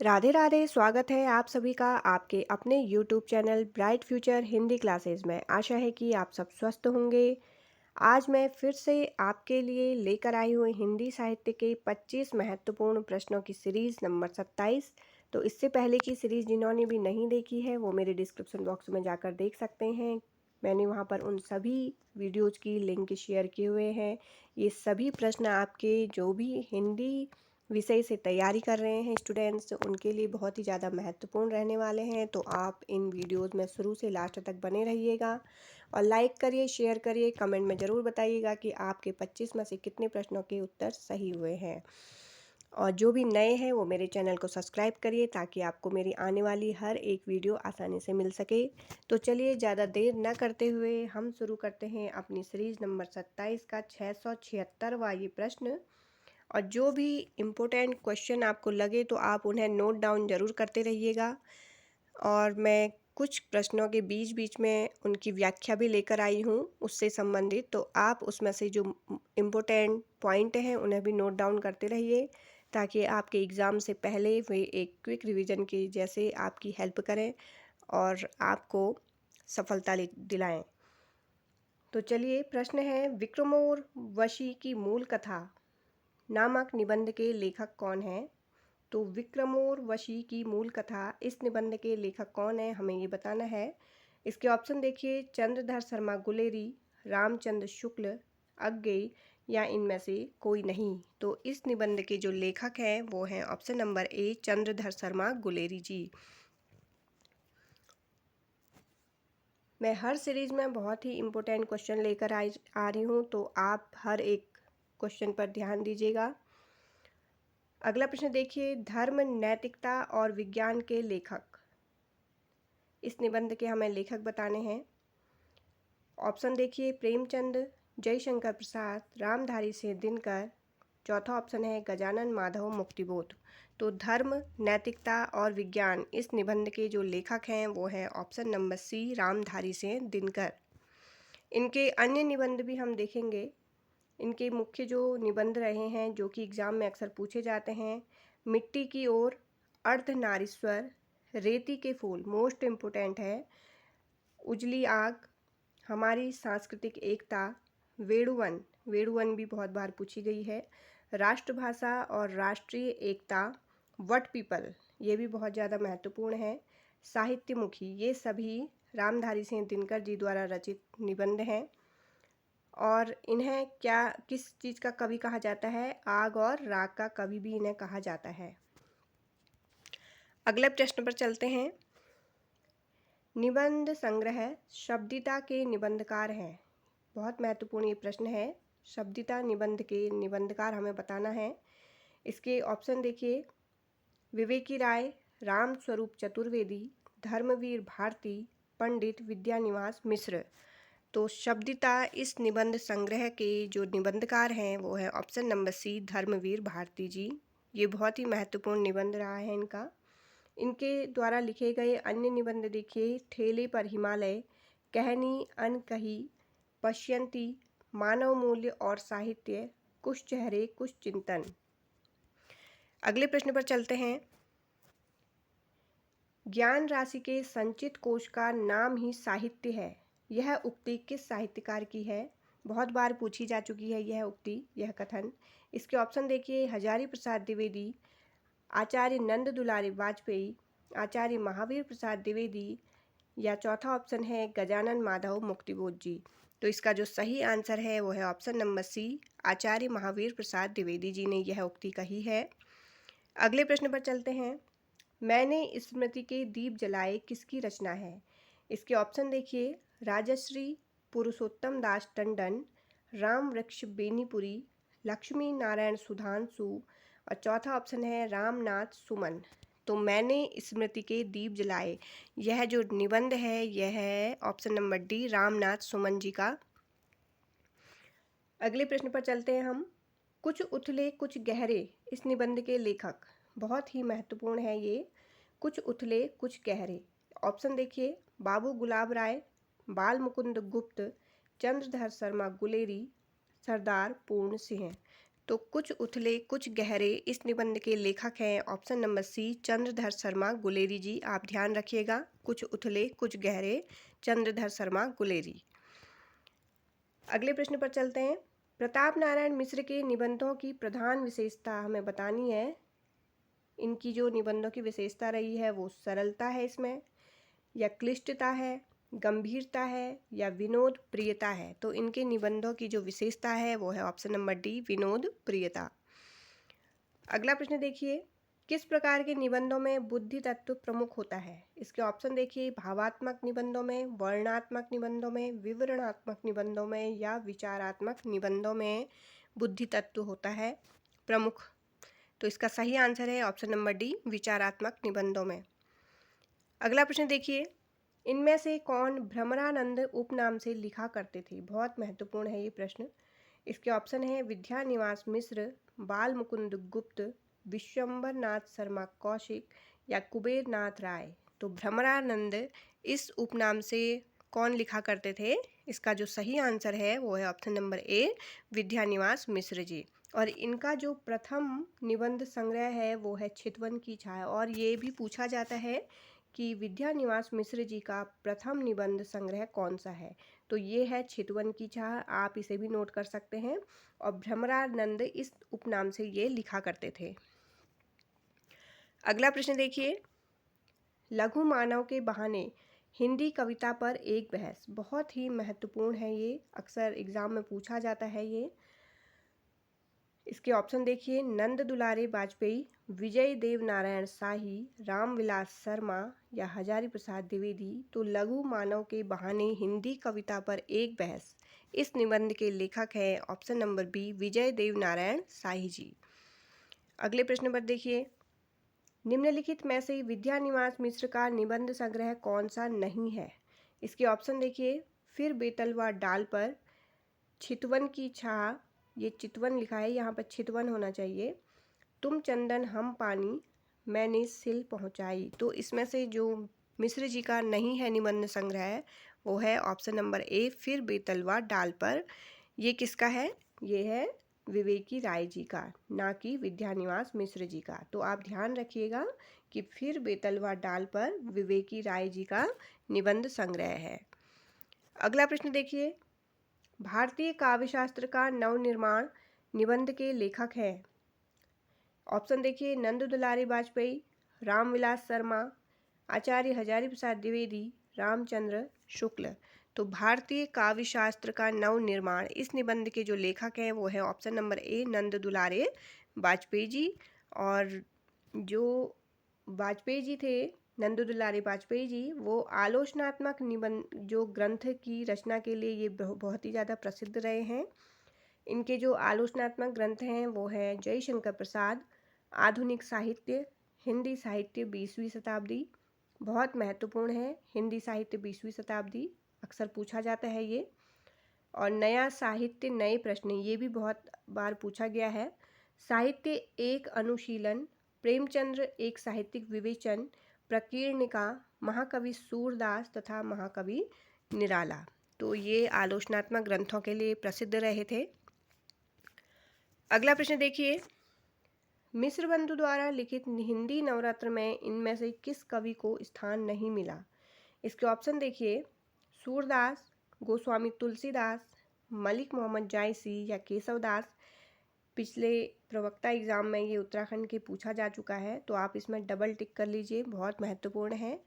राधे राधे। स्वागत है आप सभी का आपके अपने YouTube channel bright future Hindi classes में। आशा है कि आप सब स्वस्थ होंगे। आज मैं फिर से आपके लिए लेकर आई हूँ हिंदी साहित्य के 25 महत्वपूर्ण प्रश्नों की सीरीज़ नंबर 27। तो इससे पहले की सीरीज़ जिन्होंने भी नहीं देखी है वो मेरे डिस्क्रिप्शन बॉक्स में जाकर देख सकते हैं। मैंने वहाँ पर उन सभी वीडियोज़ की लिंक शेयर किए हुए हैं। ये सभी प्रश्न आपके जो भी हिंदी विषय से तैयारी कर रहे हैं स्टूडेंट्स, उनके लिए बहुत ही ज़्यादा महत्वपूर्ण रहने वाले हैं। तो आप इन वीडियोस में शुरू से लास्ट तक बने रहिएगा और लाइक करिए, शेयर करिए, कमेंट में ज़रूर बताइएगा कि आपके 25 में से कितने प्रश्नों के उत्तर सही हुए हैं। और जो भी नए हैं वो मेरे चैनल को सब्सक्राइब करिए ताकि आपको मेरी आने वाली हर एक वीडियो आसानी से मिल सके। तो चलिए ज़्यादा देर न करते हुए हम शुरू करते हैं अपनी सीरीज़ नंबर 27 का 676वां ये प्रश्न। और जो भी इम्पोर्टेंट क्वेश्चन आपको लगे तो आप उन्हें नोट डाउन ज़रूर करते रहिएगा। और मैं कुछ प्रश्नों के बीच बीच में उनकी व्याख्या भी लेकर आई हूँ उससे संबंधित, तो आप उसमें से जो इम्पोर्टेंट पॉइंट हैं उन्हें भी नोट डाउन करते रहिए ताकि आपके एग्ज़ाम से पहले वे एक क्विक रिवीजन के जैसे आपकी हेल्प करें और आपको सफलता दिलाएं। तो चलिए, प्रश्न है विक्रमोर्वशी की मूल कथा नामक निबंध के लेखक कौन हैं? तो विक्रमोर्वशी की मूल कथा इस निबंध के लेखक कौन है, हमें ये बताना है। इसके ऑप्शन देखिए, चंद्रधर शर्मा गुलेरी, रामचंद्र शुक्ल, अज्ञेय या इनमें से कोई नहीं। तो इस निबंध के जो लेखक हैं वो हैं option number A, Chandradhar Sharma Guleri ji. मैं हर सीरीज़ में बहुत ही इम्पोर्टेंट क्वेश्चन लेकर आ रही हूँ, तो आप हर एक क्वेश्चन पर ध्यान दीजिएगा। अगला प्रश्न देखिए, धर्म, नैतिकता और विज्ञान के लेखक। इस निबंध के हमें लेखक बताने हैं। ऑप्शन देखिए, प्रेमचंद, जयशंकर प्रसाद, रामधारी सिंह दिनकर। चौथा ऑप्शन है गजानन माधव मुक्तिबोध। तो धर्म, नैतिकता और विज्ञान इस निबंध के जो लेखक हैं वो हैं option number C, Ramdhari Singh Dinkar. इनके अन्य निबंध भी हम देखेंगे। इनके मुख्य जो निबंध रहे हैं जो कि एग्ज़ाम में अक्सर पूछे जाते हैं, मिट्टी की ओर, अर्धनारीश्वर, रेती के फूल मोस्ट इम्पोर्टेंट है, उजली आग, हमारी सांस्कृतिक एकता, वेणुवन, वेणुवन भी बहुत बार पूछी गई है, राष्ट्रभाषा और राष्ट्रीय एकता, वट पीपल ये भी बहुत ज़्यादा महत्वपूर्ण है, साहित्यमुखी, ये सभी रामधारी सिंह दिनकर जी द्वारा रचित निबंध हैं। और इन्हें किस चीज़ का कवि कहा जाता है? आग और राग का कवि भी इन्हें कहा जाता है। अगले प्रश्न पर चलते हैं। निबंध संग्रह शब्दिता के निबंधकार हैं। बहुत महत्वपूर्ण ये प्रश्न है। शब्दिता निबंध के निबंधकार हमें बताना है। इसके ऑप्शन देखिए, विवेकी राय, राम स्वरूप चतुर्वेदी, धर्मवीर भारती, पंडित विद्यानिवास मिश्र। तो शब्दिता इस निबंध संग्रह के जो निबंधकार हैं वो है option number C, Dharamvir Bharati ji. ये बहुत ही महत्वपूर्ण निबंध रहा है इनका। इनके द्वारा लिखे गए अन्य निबंध देखिए, ठेले पर हिमालय, कहनी अनकही, पश्यंती, मानव मूल्य और साहित्य, कुछ चेहरे कुछ चिंतन। अगले प्रश्न पर चलते हैं। ज्ञान राशि के संचित कोश का नाम ही साहित्य है, यह उक्ति किस साहित्यकार की है? बहुत बार पूछी जा चुकी है यह उक्ति, यह कथन। इसके ऑप्शन देखिए, हजारी प्रसाद द्विवेदी, आचार्य नंद दुलारी वाजपेयी, आचार्य महावीर प्रसाद द्विवेदी या चौथा ऑप्शन है गजानन माधव मुक्तिबोध जी। तो इसका जो सही आंसर है वो है ऑप्शन नंबर सी, आचार्य महावीर प्रसाद द्विवेदी जी ने यह उक्ति कही है। अगले प्रश्न पर चलते हैं। मैंने स्मृति के दीप जलाए किसकी रचना है? इसके ऑप्शन देखिए, राजश्री पुरुषोत्तम दास टंडन, राम वृक्ष बेनीपुरी, लक्ष्मी नारायण सुधांशु और चौथा ऑप्शन है रामनाथ सुमन। तो मैंने स्मृति के दीप जलाए, यह जो निबंध है यह है option number D, Ramnath Suman ji का। अगले प्रश्न पर चलते हैं हम। कुछ उथले कुछ गहरे इस निबंध के लेखक, बहुत ही महत्वपूर्ण है ये। कुछ उथले कुछ गहरे। ऑप्शन देखिए, बाबू गुलाब राय, बाल मुकुंद गुप्त, चंद्रधर शर्मा गुलेरी, सरदार पूर्ण सिंह। तो कुछ उथले कुछ गहरे इस निबंध के लेखक हैं option number C Chandradhar Sharma Guleri ji. आप ध्यान रखिएगा, कुछ उथले कुछ गहरे, चंद्रधर शर्मा गुलेरी। अगले प्रश्न पर चलते हैं। प्रताप नारायण मिश्र के निबंधों की प्रधान विशेषता हमें बतानी है। इनकी जो निबंधों की विशेषता रही है वो सरलता है इसमें, या क्लिष्टता है, गंभीरता है, या विनोद प्रियता है। तो इनके निबंधों की जो विशेषता है वो है ऑप्शन नंबर डी विनोद प्रियता। अगला प्रश्न देखिए, किस प्रकार के निबंधों में बुद्धि तत्व प्रमुख होता है? इसके ऑप्शन देखिए, भावात्मक निबंधों में, वर्णनात्मक निबंधों में, विवरणात्मक निबंधों में, या विचारात्मक निबंधों में बुद्धि तत्व होता है प्रमुख। तो इसका सही आंसर है ऑप्शन नंबर डी विचारात्मक निबंधों में। अगला प्रश्न देखिए, इनमें से कौन भ्रमरानंद उपनाम से लिखा करते थे? बहुत महत्वपूर्ण है ये प्रश्न। इसके ऑप्शन है विद्यानिवास मिश्र, बाल मुकुंद गुप्त, विश्वंभर नाथ शर्मा कौशिक, या कुबेर नाथ राय। तो भ्रमरानंद इस उपनाम से कौन लिखा करते थे? इसका जो सही आंसर है वो है ऑप्शन नंबर ए विद्यानिवास मिश्र जी। और इनका जो प्रथम निबंध संग्रह है वो है चितवन की छाया। और ये भी पूछा जाता है कि विद्यानिवास मिश्र जी का प्रथम निबंध संग्रह कौन सा है? तो ये है चितवन की छाया, आप इसे भी नोट कर सकते हैं। और भ्रमरानंद इस उपनाम से ये लिखा करते थे। अगला प्रश्न देखिए, लघु मानव के बहाने हिंदी कविता पर एक बहस। बहुत ही महत्वपूर्ण है ये, अक्सर एग्जाम में पूछा जाता है ये। इसके ऑप्शन देखिए, नंद दुलारे वाजपेयी, विजय देव नारायण शाही, रामविलास शर्मा, या हजारी प्रसाद द्विवेदी। तो लघु मानव के बहाने हिंदी कविता पर एक बहस, इस निबंध के लेखक हैं ऑप्शन नंबर बी विजय देव नारायण शाही जी। अगले प्रश्न पर देखिए, निम्नलिखित में से विद्यानिवास मिश्र का निबंध संग्रह कौन सा नहीं है? इसके ऑप्शन देखिए, फिर बेतलवा डाल पर, चितवन की छाह, ये चितवन लिखा है यहाँ पर, चितवन होना चाहिए, तुम चंदन हम पानी, मैंने सिल पहुँचाई। तो इसमें से जो मिश्र जी का नहीं है निबंध संग्रह वो है ऑप्शन नंबर ए फिर बेतलवा डाल पर। ये किसका है? ये है विवेकी राय जी का, ना कि विद्यानिवास मिश्र जी का। तो आप ध्यान रखिएगा कि फिर बेतलवा डाल पर विवेकी राय जी का निबंध संग्रह है। अगला प्रश्न देखिए, भारतीय काव्यशास्त्र का नवनिर्माण निबंध के लेखक हैं। ऑप्शन देखिए, नंद दुलारे वाजपेयी, रामविलास शर्मा, आचार्य हजारी प्रसाद द्विवेदी, रामचंद्र शुक्ल। तो भारतीय काव्यशास्त्र का नवनिर्माण इस निबंध के जो लेखक हैं वो है ऑप्शन नंबर ए नंद दुलारे वाजपेयी जी। और जो वाजपेयी जी थे, नंद दुलारे वाजपेयी जी, वो आलोचनात्मक निबंध जो ग्रंथ की रचना के लिए ये बहुत ही ज़्यादा प्रसिद्ध रहे हैं। इनके जो आलोचनात्मक ग्रंथ हैं वो हैं जयशंकर प्रसाद, आधुनिक साहित्य, हिंदी साहित्य 20वीं शताब्दी। बहुत महत्वपूर्ण है हिंदी साहित्य 20वीं शताब्दी, अक्सर पूछा जाता है ये। और नया साहित्य नए प्रश्न, ये भी बहुत बार पूछा गया है। साहित्य एक अनुशीलन, प्रेमचंद्र एक साहित्यिक विवेचन, प्रकीर्णिका, महाकवि सूरदास तथा महाकवि निराला। तो ये आलोचनात्मक ग्रंथों के लिए प्रसिद्ध रहे थे। अगला प्रश्न देखिए, मिश्र बंधु द्वारा लिखित हिंदी नवरत्न में इनमें से किस कवि को स्थान नहीं मिला? इसके ऑप्शन देखिए, सूरदास, गोस्वामी तुलसीदास, मलिक मोहम्मद जायसी, या केशवदास। पिछले प्रवक्ता एग्जाम में ये उत्तराखंड के पूछा जा चुका है, तो आप इसमें डबल टिक कर लीजिए, बहुत महत्वपूर्ण है।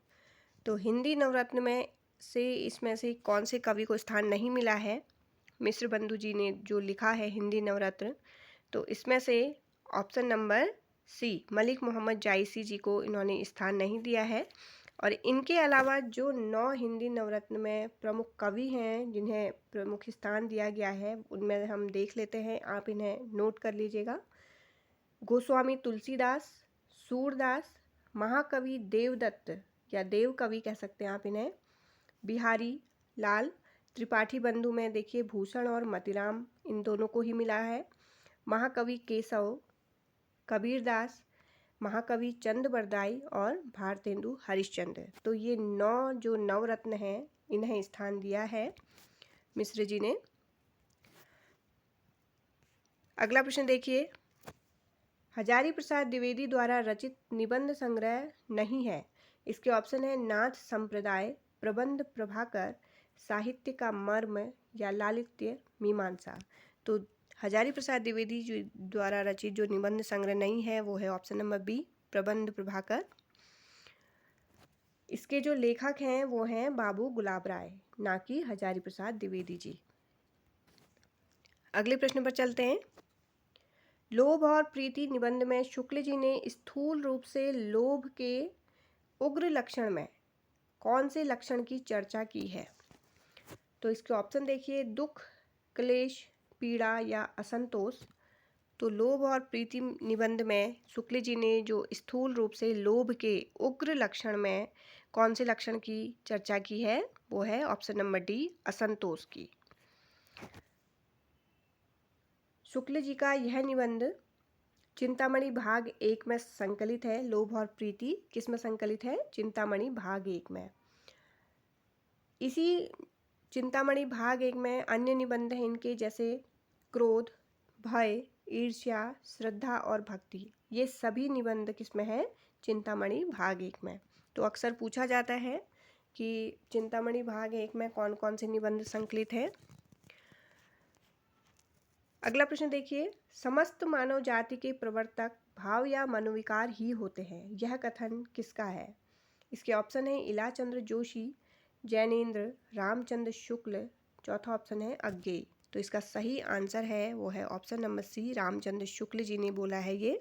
तो हिंदी नवरत्न में से इसमें से कौन से कवि को स्थान नहीं मिला है मिश्र बंधु जी ने जो लिखा है हिंदी नवरत्न? तो इसमें से option number C Malik Muhammad Jayasi ji को इन्होंने स्थान नहीं दिया है। और इनके अलावा जो 9 हिंदी नवरत्न में प्रमुख कवि हैं जिन्हें प्रमुख स्थान दिया गया है उनमें हम देख लेते हैं, आप इन्हें नोट कर लीजिएगा। गोस्वामी तुलसीदास, सूरदास, महाकवि देवदत्त या देव कवि कह सकते हैं आप इन्हें, बिहारी लाल, त्रिपाठी बंधु में देखिए भूषण और मतिराम, इन दोनों को ही मिला है, महाकवि केशव, कबीरदास, महाकवि चंद बरदाई और भारतेंदु हरिश्चंद्र। तो ये 9 जो नवरत्न हैं इन्हें स्थान दिया है मिश्र जी ने। अगला प्रश्न देखिए, हजारी प्रसाद द्विवेदी द्वारा रचित निबंध संग्रह नहीं है। इसके ऑप्शन है नाथ संप्रदाय, प्रबंध प्रभाकर, साहित्य का मर्म या लालित्य मीमांसा। तो हजारी प्रसाद द्विवेदी द्वारा रचित जो निबंध संग्रह नहीं है वो है ऑप्शन नंबर बी, प्रबंध प्रभाकर। इसके जो लेखक हैं वो हैं बाबू गुलाब राय, ना कि हजारी प्रसाद द्विवेदी जी। अगले प्रश्न पर चलते हैं। लोभ और प्रीति निबंध में शुक्ल जी ने स्थूल रूप से लोभ के उग्र लक्षण में कौन से लक्षण की चर्चा की है? तो इसके ऑप्शन देखिए, दुख, क्लेश, पीड़ा या असंतोष। तो लोभ और प्रीति निबंध में शुक्ल जी ने जो स्थूल रूप से लोभ के उग्र लक्षण में कौन से लक्षण की चर्चा की है वो है ऑप्शन नंबर डी, असंतोष की। शुक्ल जी का यह निबंध चिंतामणि भाग 1 में संकलित है। लोभ और प्रीति किस में संकलित है? चिंतामणि भाग 1 में। इसी चिंतामणि भाग 1 में अन्य निबंध हैं इनके, जैसे क्रोध, भय, ईर्ष्या, श्रद्धा और भक्ति। ये सभी निबंध किस में है? चिंतामणि भाग 1 में। तो अक्सर पूछा जाता है कि चिंतामणि भाग 1 में कौन कौन से निबंध संकलित हैं। अगला प्रश्न देखिए, समस्त मानव जाति के प्रवर्तक भाव या मनोविकार ही होते हैं, यह कथन किसका है? इसके ऑप्शन है इलाचंद्र जोशी, जैनेन्द्र, रामचंद्र शुक्ल, चौथा ऑप्शन है अज्ञेय। तो इसका सही आंसर है वो है ऑप्शन नंबर सी, रामचंद्र शुक्ल जी ने बोला है ये।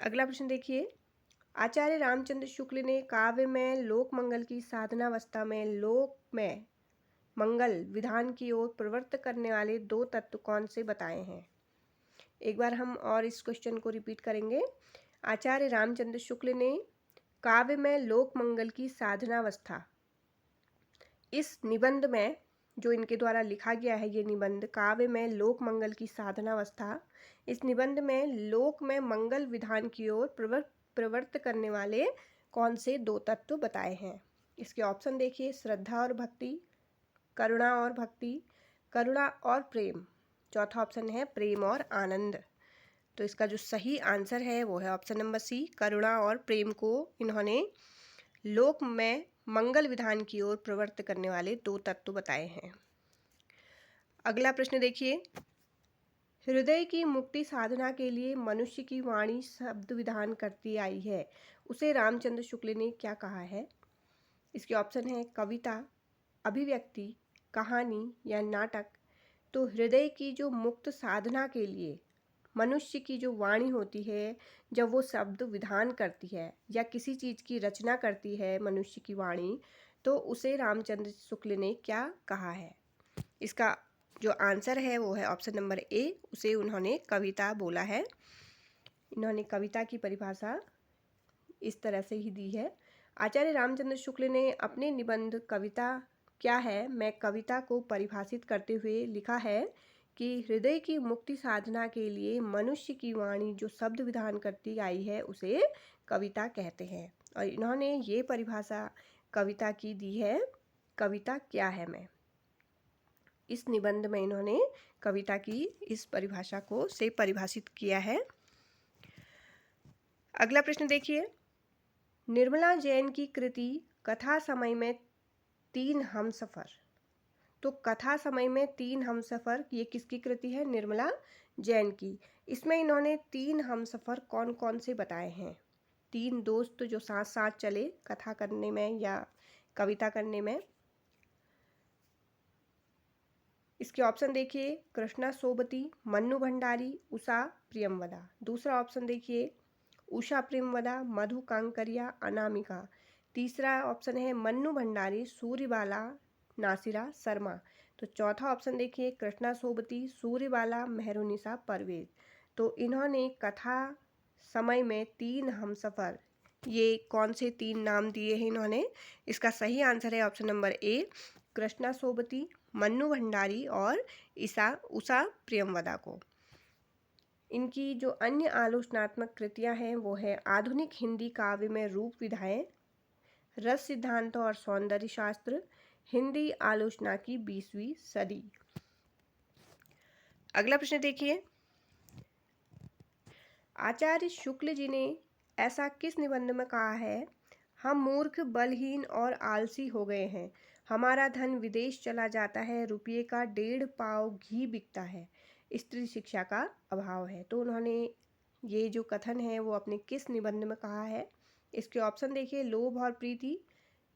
अगला प्रश्न देखिए, आचार्य रामचंद्र शुक्ल ने काव्य में लोक मंगल की साधनावस्था में लोक में मंगल विधान की ओर प्रवृत्त करने वाले दो तत्व कौन से बताए हैं? एक बार हम और इस क्वेश्चन को रिपीट करेंगे। आचार्य रामचंद्र शुक्ल ने काव्य में लोक मंगल की साधनावस्था, इस निबंध में जो इनके द्वारा लिखा गया है ये निबंध काव्य में लोक मंगल की साधनावस्था, इस निबंध में लोक में मंगल विधान की ओर प्रवृत्त करने वाले कौन से दो तत्व बताए हैं? इसके ऑप्शन देखिए, श्रद्धा और भक्ति, करुणा और भक्ति, करुणा और प्रेम, चौथा ऑप्शन है प्रेम और आनंद। तो इसका जो सही आंसर है वो है ऑप्शन नंबर सी, करुणा और प्रेम को इन्होंने लोक में मंगल विधान की ओर प्रवृत्त करने वाले दो तत्व बताए हैं। अगला प्रश्न देखिए, हृदय की मुक्ति साधना के लिए मनुष्य की वाणी शब्द विधान करती आई है, उसे रामचंद्र शुक्ल ने क्या कहा है? इसके ऑप्शन है कविता, अभिव्यक्ति, कहानी या नाटक। तो हृदय की जो मुक्त साधना के लिए मनुष्य की जो वाणी होती है, जब वो शब्द विधान करती है या किसी चीज़ की रचना करती है मनुष्य की वाणी, तो उसे रामचंद्र शुक्ल ने क्या कहा है? इसका जो आंसर है वो है ऑप्शन नंबर ए, उसे उन्होंने कविता बोला है। इन्होंने कविता की परिभाषा इस तरह से ही दी है। आचार्य रामचंद्र शुक्ल ने अपने निबंध कविता क्या है मैं कविता को परिभाषित करते हुए लिखा है कि हृदय की मुक्ति साधना के लिए मनुष्य की वाणी जो शब्द विधान करती आई है उसे कविता कहते हैं। और इन्होंने ये परिभाषा कविता की दी है, कविता क्या है मैं। इस निबंध में इन्होंने कविता की इस परिभाषा को से परिभाषित किया है। अगला प्रश्न देखिए, निर्मला जैन की कृति कथा समय में 3 हमसफर। तो कथा समय में 3 हमसफर ये किसकी कृति है? निर्मला जैन की। इसमें इन्होंने 3 हमसफर कौन कौन से बताए हैं? 3 दोस्त जो साथ साथ चले कथा करने में या कविता करने में। इसके ऑप्शन देखिए, कृष्णा सोबती, मन्नू भंडारी, उषा प्रियमवदा। दूसरा ऑप्शन देखिए, उषा प्रेमवदा, मधु कांकरिया, अनामिका। तीसरा ऑप्शन है मन्नू भंडारी, सूर्यबाला, नासिरा शर्मा। तो चौथा ऑप्शन देखिए, कृष्णा सोबती, सूर्यबाला, मेहरुनिसा परवेज। तो इन्होंने कथा समय में 3 हमसफर ये कौन से 3 नाम दिए हैं इन्होंने? इसका सही आंसर है ऑप्शन नंबर ए, कृष्णा सोबती, मन्नू भंडारी और उषा प्रियमवदा को। इनकी जो अन्य आलोचनात्मक कृतियां हैं वो है आधुनिक हिंदी काव्य में रूप विधाएं, रस सिद्धांत और सौंदर्य शास्त्र, हिंदी आलोचना की 20वीं सदी। अगला प्रश्न देखिए, आचार्य शुक्ल जी ने ऐसा किस निबंध में कहा है, हम मूर्ख, बलहीन और आलसी हो गए हैं, हमारा धन विदेश चला जाता है, रुपये का 1.5 पाव घी बिकता है, स्त्री शिक्षा का अभाव है। तो उन्होंने ये जो कथन है वो अपने किस निबंध में कहा है? इसके ऑप्शन देखिए, लोभ और प्रीति,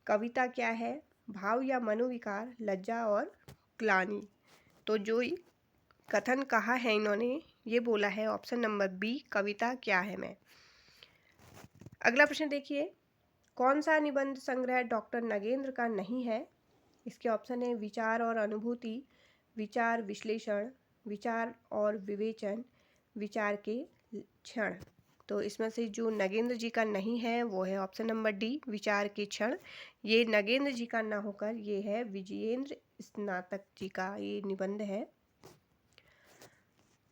कविता क्या है, भाव या मनोविकार, लज्जा और ग्लानि। तो जो कथन कहा है इन्होंने, ये बोला है ऑप्शन नंबर बी, कविता क्या है मैं। अगला प्रश्न देखिए, कौन सा निबंध संग्रह डॉक्टर नगेंद्र का नहीं है? इसके ऑप्शन है विचार और अनुभूति, विचार विश्लेषण, विचार और विवेचन, विचार के क्षण। तो इसमें से जो नगेंद्र जी का नहीं है वो है ऑप्शन नंबर डी, विचार के क्षण। ये नगेंद्र जी का ना होकर ये है विजयेंद्र स्नातक जी का ये निबंध है।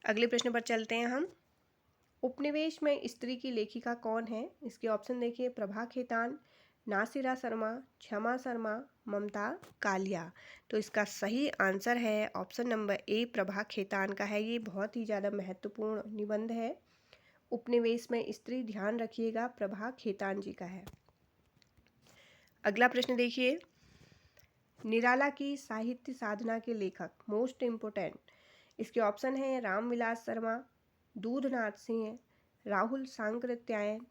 अगले प्रश्न पर चलते हैं हम। उपनिवेश में स्त्री की लेखिका कौन है? इसके ऑप्शन देखिए, प्रभा खेतान, नासिरा शर्मा, क्षमा शर्मा, ममता कालिया। तो इसका सही आंसर है option number A, Prabha Khaitan का है। ये बहुत ही ज़्यादा महत्वपूर्ण निबंध है। उपनिवेश में स्त्री, ध्यान रखिएगा, प्रभा खेतान जी का है। अगला प्रश्न देखिए, निराला की साहित्य साधना के लेखक मोस्ट इम्पोर्टेंट। इसके ऑप्शन है रामविलास शर्मा, दूधनाथ सिंह, राहुल सांकृत्यायन,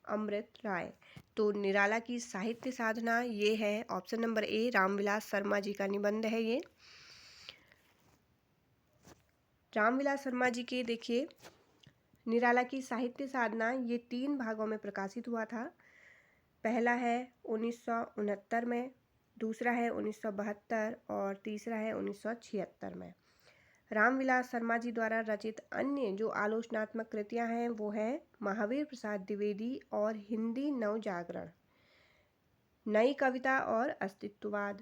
अमृत राय। तो निराला की साहित्य साधना ये है option number A, Ramvilas Sharma ji का निबंध है ये। रामविलास शर्मा जी के देखिए, निराला की साहित्य साधना ये 3 भागों में प्रकाशित हुआ था। पहला है 1969 में, दूसरा है 1972 और तीसरा है 1976 में। रामविलास शर्मा जी द्वारा रचित अन्य जो आलोचनात्मक कृतियां हैं वो है महावीर प्रसाद द्विवेदी और हिंदी नवजागरण, नई कविता और अस्तित्ववाद,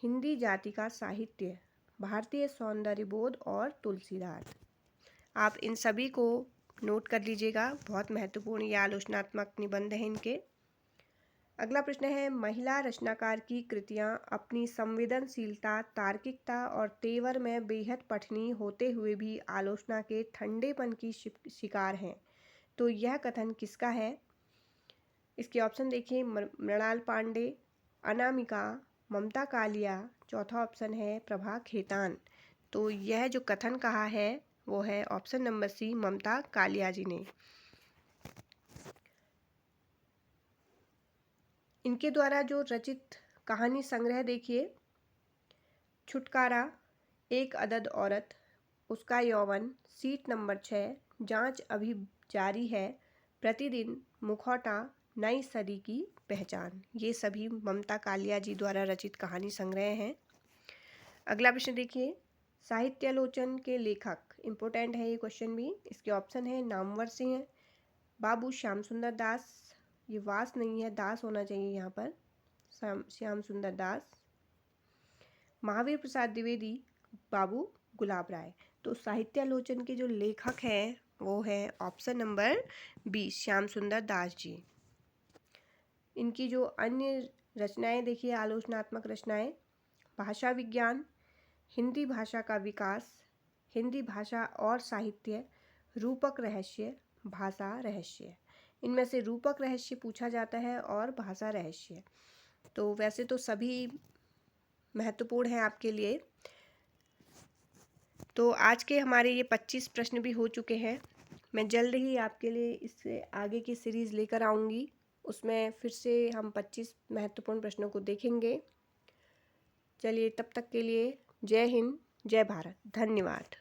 हिंदी जाति का साहित्य, भारतीय सौंदर्य बोध और तुलसीदास। आप इन सभी को नोट कर लीजिएगा, बहुत महत्वपूर्ण ये आलोचनात्मक निबंध हैं इनके। अगला प्रश्न है, महिला रचनाकार की कृतियां अपनी संवेदनशीलता, तार्किकता और तेवर में बेहद पठनीय होते हुए भी आलोचना के ठंडेपन की शिकार हैं। तो यह कथन किसका है? इसके ऑप्शन देखिए, मृणाल पांडे, अनामिका, ममता कालिया, चौथा ऑप्शन है प्रभा खेतान। तो यह जो कथन कहा है वो है ऑप्शन नंबर सी, ममता कालिया जी ने। इनके द्वारा जो रचित कहानी संग्रह देखिए, छुटकारा, एक अदद औरत, उसका यौवन, सीट नंबर 6, जांच अभी जारी है, प्रतिदिन, मुखौटा, नई सदी की पहचान। ये सभी ममता कालिया जी द्वारा रचित कहानी संग्रह हैं। अगला प्रश्न देखिए, साहित्यालोचन के लेखक, इम्पोर्टेंट है ये क्वेश्चन भी। इसके ऑप्शन है नामवर सिंह, बाबू श्याम सुंदर दास, ये वास नहीं है, दास होना चाहिए यहाँ पर, श्याम सुंदर दास, महावीर प्रसाद द्विवेदी, बाबू गुलाब राय। तो साहित्यालोचन के जो लेखक हैं वो है ऑप्शन नंबर बी, श्याम सुंदर दास जी। इनकी जो अन्य रचनाएं देखिए, आलोचनात्मक रचनाएं, भाषा विज्ञान, हिंदी भाषा का विकास, हिंदी भाषा और साहित्य, रूपक रहस्य, भाषा रहस्य। इनमें से रूपक रहस्य पूछा जाता है और भाषा रहस्य। तो वैसे तो सभी महत्वपूर्ण है आपके लिए। तो आज के हमारे ये 25 प्रश्न भी हो चुके हैं। मैं जल्द ही आपके लिए इससे आगे की सीरीज़ लेकर आऊँगी, उसमें फिर से हम 25 महत्वपूर्ण प्रश्नों को देखेंगे। चलिए, तब तक के लिए जय हिंद, जय भारत, धन्यवाद।